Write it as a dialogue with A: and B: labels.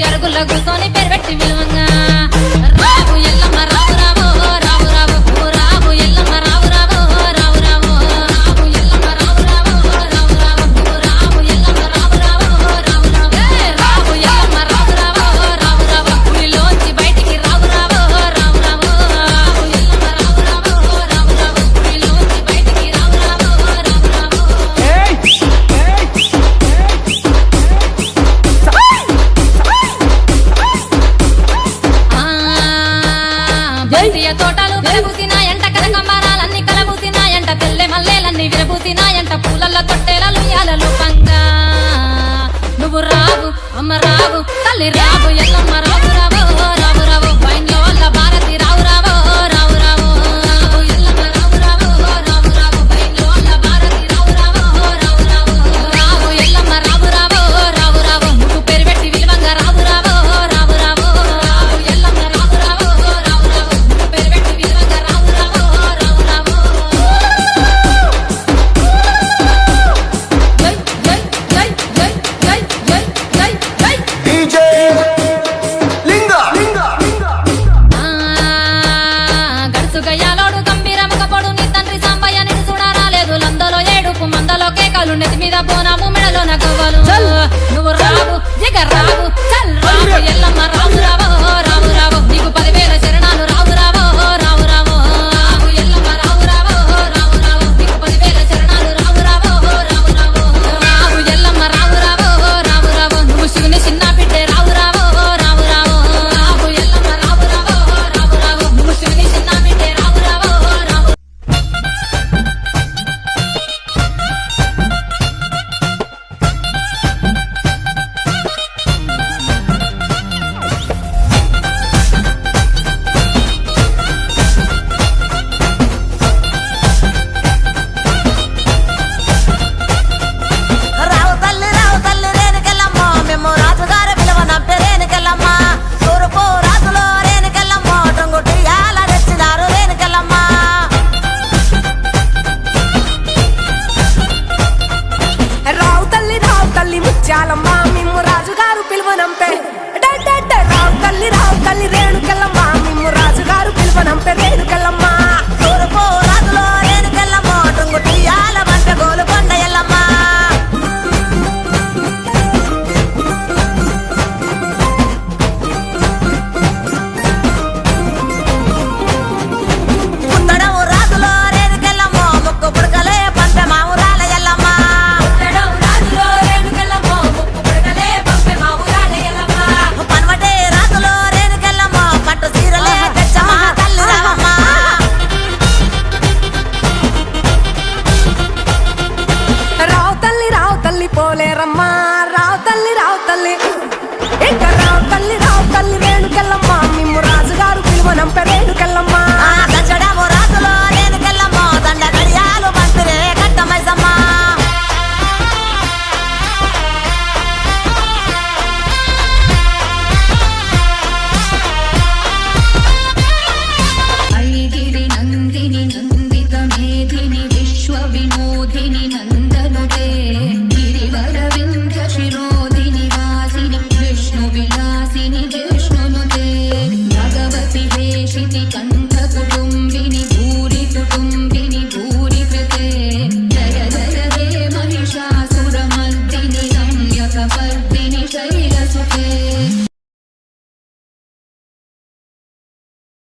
A: అరుగుల కూర్చొని పేరు పెట్టి విలువంగా రావు ఎల్లమ్మ రావు రావు రావు రావు రావు ఎల్లమ్మ రావు రావు రావు రావు రావు ఎల్లమ్మ రావు రావు రావు రావు రావు ఎల్లమ్మ రావు రావు రావు రావు రావు ఎల్లమ్మ రావు రావు రావు రావు గుడిలోంచి బయటికి రావు రావు రావు రావు రావు ఎల్లమ్మ రావు రావు రావు రావు గుడిలోంచి బయటికి రావు రావు రావు రావు బంతియ తోటలు విరబూసినాయంట కనకంబరాలన్నీ కలబూసినాయంట తెల్లె మల్లేలన్నీ విరబూసినాయంట పూలల్ల తొట్టెలలు యాలలు పంగా నువ్వు రావు అమ్మ రావు తల్లి రావు ఎల్లమ్మ రావు